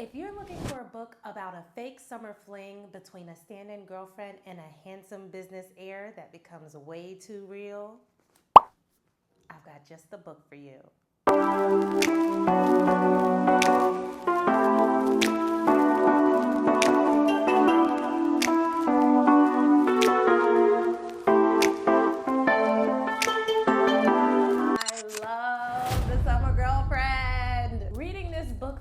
If you're looking for a book about a fake summer fling between a stand-in girlfriend and a handsome business heir that becomes way too real, I've got just the book for you.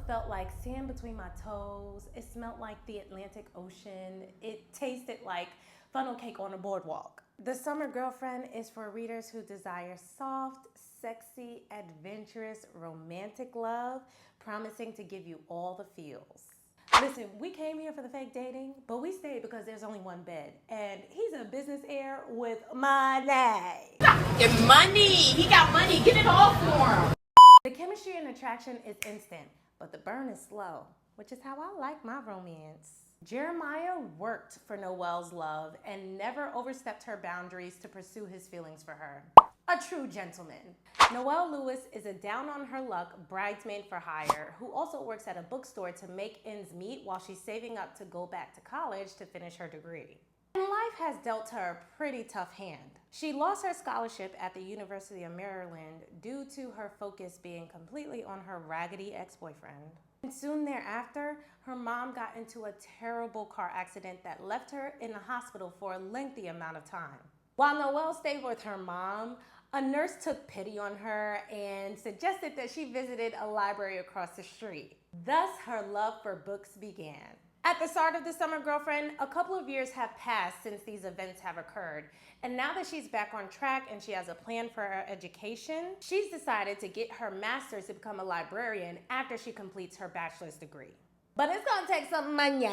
Felt like sand between my toes. It smelled like the Atlantic Ocean. It tasted like funnel cake on a boardwalk. The Summer Girlfriend is for readers who desire soft, sexy, adventurous, romantic love, promising to give you all the feels. Listen, we came here for the fake dating, but we stayed because there's only one bed, and he's a business heir with money. Get money! He got money. Get it all for him. The chemistry and attraction is instant, but the burn is slow, which is how I like my romance. Jeremiah worked for Noelle's love and never overstepped her boundaries to pursue his feelings for her. A true gentleman. Noelle Lewis is a down-on-her-luck bridesmaid for hire who also works at a bookstore to make ends meet while she's saving up to go back to college to finish her degree. And life has dealt her a pretty tough hand. She lost her scholarship at the University of Maryland due to her focus being completely on her raggedy ex-boyfriend. And soon thereafter, her mom got into a terrible car accident that left her in the hospital for a lengthy amount of time. While Noelle stayed with her mom, a nurse took pity on her and suggested that she visited a library across the street. Thus, her love for books began. At the start of The Summer Girlfriend, a couple of years have passed since these events have occurred. And now that she's back on track and she has a plan for her education, she's decided to get her master's to become a librarian after she completes her bachelor's degree. But it's gonna take some money.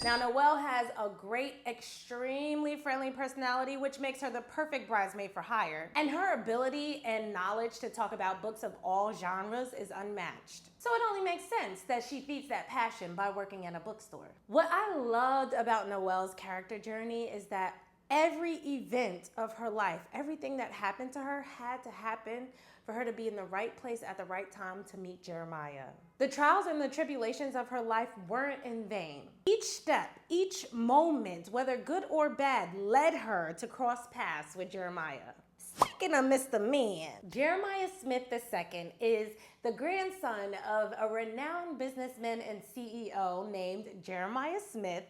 Now, Noelle has a great, extremely friendly personality, which makes her the perfect bridesmaid for hire. And her ability and knowledge to talk about books of all genres is unmatched. So it only makes sense that she feeds that passion by working at a bookstore. What I loved about Noelle's character journey is that every event of her life, everything that happened to her had to happen for her to be in the right place at the right time to meet Jeremiah. The trials and the tribulations of her life weren't in vain. Each step, each moment, whether good or bad, led her to cross paths with Jeremiah. Speaking of Mr. Man, Jeremiah Smith II is the grandson of a renowned businessman and CEO named Jeremiah Smith,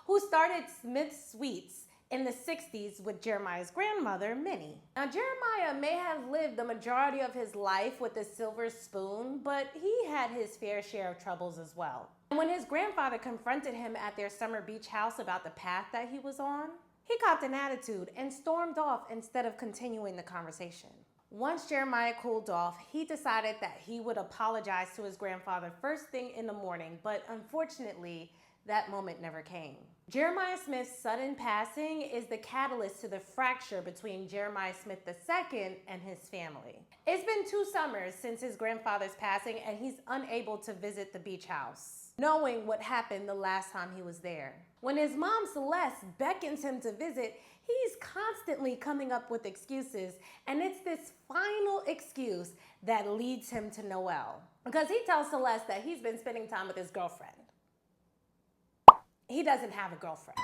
who started Smith Sweets in the 60s with Jeremiah's grandmother, Minnie. Now, Jeremiah may have lived the majority of his life with a silver spoon, but he had his fair share of troubles as well. And when his grandfather confronted him at their summer beach house about the path that he was on, he copped an attitude and stormed off instead of continuing the conversation. Once Jeremiah cooled off, he decided that he would apologize to his grandfather first thing in the morning, but unfortunately, that moment never came. Jeremiah Smith's sudden passing is the catalyst to the fracture between Jeremiah Smith II and his family. It's been 2 summers since his grandfather's passing, and he's unable to visit the beach house, knowing what happened the last time he was there. When his mom Celeste beckons him to visit, he's constantly coming up with excuses, and it's this final excuse that leads him to Noelle. Because he tells Celeste that he's been spending time with his girlfriend. He doesn't have a girlfriend.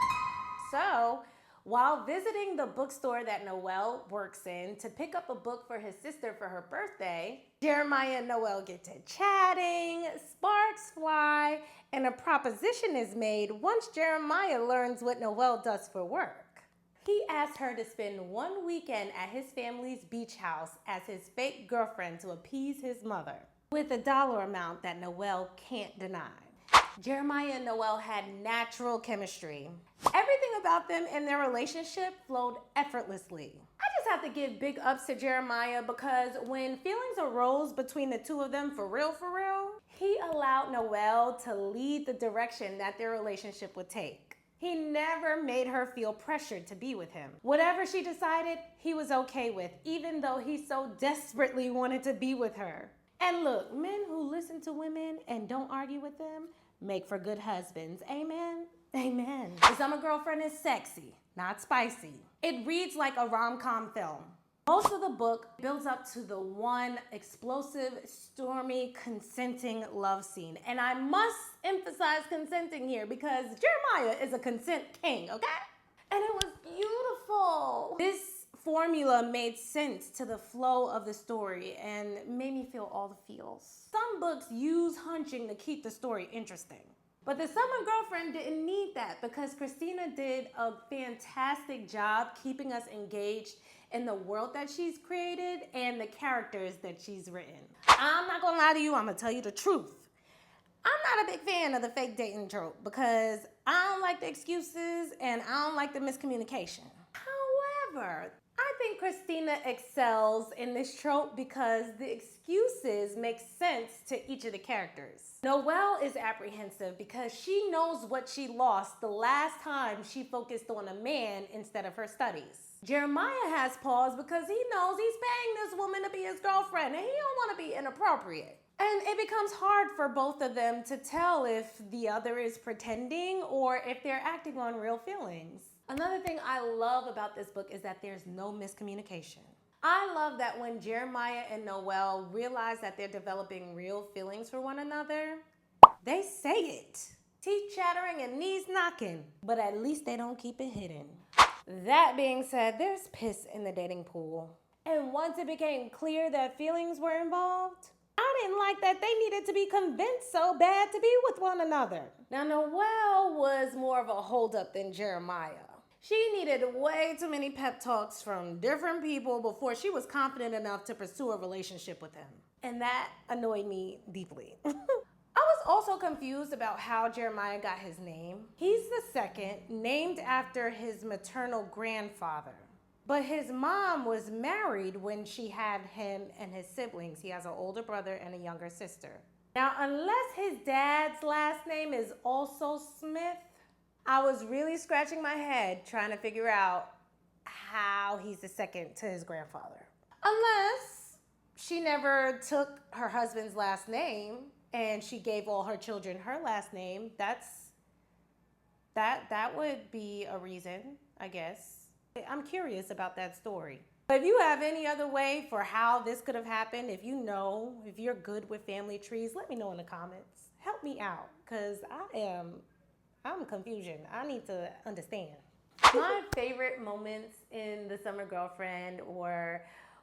So, while visiting the bookstore that Noelle works in to pick up a book for his sister for her birthday, Jeremiah and Noelle get to chatting, sparks fly, and a proposition is made once Jeremiah learns what Noelle does for work. He asked her to spend 1 weekend at his family's beach house as his fake girlfriend to appease his mother, with a dollar amount that Noelle can't deny. Jeremiah and Noelle had natural chemistry. Everything about them and their relationship flowed effortlessly. I just have to give big ups to Jeremiah because when feelings arose between the two of them for real, he allowed Noelle to lead the direction that their relationship would take. He never made her feel pressured to be with him. Whatever she decided, he was okay with, even though he so desperately wanted to be with her. And look, men who listen to women and don't argue with them make for good husbands. Amen? Amen. The Summer Girlfriend is sexy, not spicy. It reads like a rom-com film. Most of the book builds up to the one explosive, stormy, consenting love scene. And I must emphasize consenting here because Jeremiah is a consent king, okay? And it was beautiful. This formula made sense to the flow of the story and made me feel all the feels. Some books use hunching to keep the story interesting. But The Summer Girlfriend didn't need that because Kristina did a fantastic job keeping us engaged in the world that she's created and the characters that she's written. I'm not gonna lie to you, I'm gonna tell you the truth. I'm not a big fan of the fake dating trope because I don't like the excuses and I don't like the miscommunication. However, I think Kristina excels in this trope because the excuses make sense to each of the characters. Noelle is apprehensive because she knows what she lost the last time she focused on a man instead of her studies. Jeremiah has pause because he knows he's paying this woman to be his girlfriend and he don't want to be inappropriate. And it becomes hard for both of them to tell if the other is pretending or if they're acting on real feelings. Another thing I love about this book is that there's no miscommunication. I love that when Jeremiah and Noelle realize that they're developing real feelings for one another, they say it. Teeth chattering and knees knocking, but at least they don't keep it hidden. That being said, there's piss in the dating pool. And once it became clear that feelings were involved, I didn't like that they needed to be convinced so bad to be with one another. Now, Noelle was more of a holdup than Jeremiah. She needed way too many pep talks from different people before she was confident enough to pursue a relationship with him. And that annoyed me deeply. I was also confused about how Jeremiah got his name. He's the second, named after his maternal grandfather. But his mom was married when she had him and his siblings. He has an older brother and a younger sister. Now, unless his dad's last name is also Smith, I was really scratching my head trying to figure out how he's the second to his grandfather. Unless she never took her husband's last name and she gave all her children her last name. That would be a reason, I guess. I'm curious about that story. But if you have any other way for how this could have happened, if if you're good with family trees, let me know in the comments. Help me out, because I'm confusion. I need to understand. My favorite moments in The Summer Girlfriend were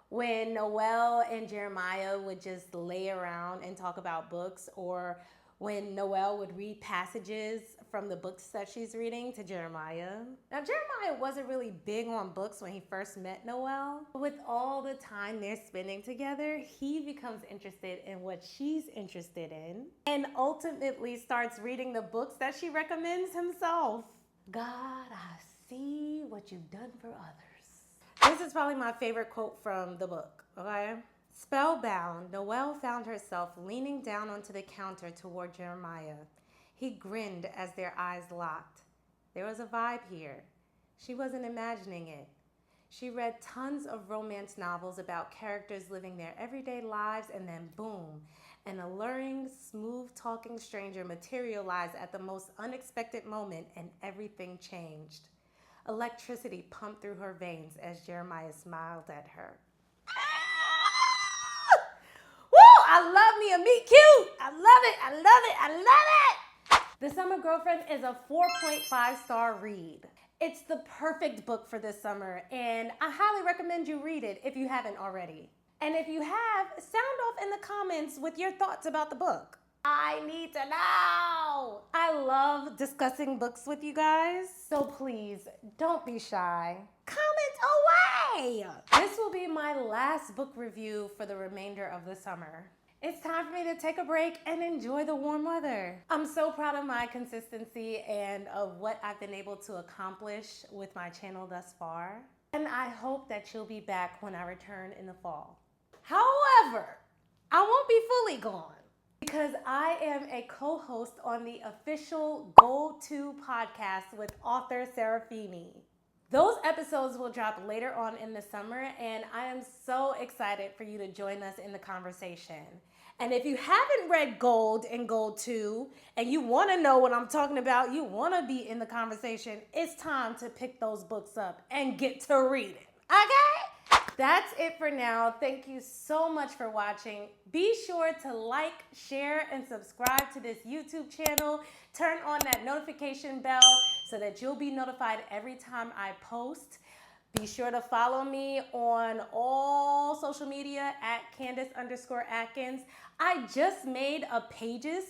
when Noelle and Jeremiah would just lay around and talk about books, or when Noelle would read passages from the books that she's reading to Jeremiah. Now, Jeremiah wasn't really big on books when he first met Noelle. But with all the time they're spending together, he becomes interested in what she's interested in and ultimately starts reading the books that she recommends himself. God, I see what you've done for others. This is probably my favorite quote from the book, okay? Spellbound, Noelle found herself leaning down onto the counter toward Jeremiah. He grinned as their eyes locked. There was a vibe here. She wasn't imagining it. She read tons of romance novels about characters living their everyday lives, and then boom, an alluring, smooth-talking stranger materialized at the most unexpected moment, and everything changed. Electricity pumped through her veins as Jeremiah smiled at her. I love me a meet cute. I love it. I love it. I love it. The Summer Girlfriend is a 4.5-star read. It's the perfect book for this summer, and I highly recommend you read it if you haven't already. And if you have, sound off in the comments with your thoughts about the book. I need to know. I love discussing books with you guys, so please don't be shy. Comment away. This will be my last book review for the remainder of the summer. It's time for me to take a break and enjoy the warm weather. I'm so proud of my consistency and of what I've been able to accomplish with my channel thus far. And I hope that you'll be back when I return in the fall. However, I won't be fully gone because I am a co-host on the official Gold 2 podcast with author Serafini. Those episodes will drop later on in the summer, and I am so excited for you to join us in the conversation. And if you haven't read Gold and Gold 2, and you want to know what I'm talking about, you want to be in the conversation, it's time to pick those books up and get to reading. Okay? That's it for now. Thank you so much for watching. Be sure to like, share, and subscribe to this YouTube channel. Turn on that notification bell so that you'll be notified every time I post. Be sure to follow me on all social media at Candace_Atkins. I just made a Pages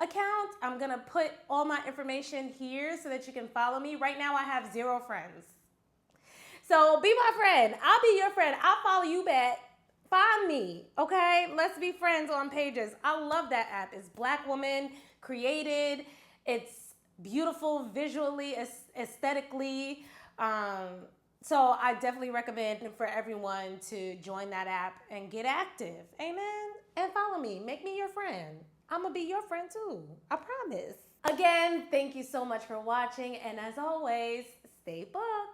account. I'm gonna put all my information here so that you can follow me. Right now I have 0 friends. So be my friend. I'll be your friend. I'll follow you back. Find me, okay? Let's be friends on Pages. I love that app. It's Black woman created. It's beautiful visually, aesthetically. So I definitely recommend for everyone to join that app and get active. Amen? And follow me. Make me your friend. I'm going to be your friend too. I promise. Again, thank you so much for watching. And as always, stay booked.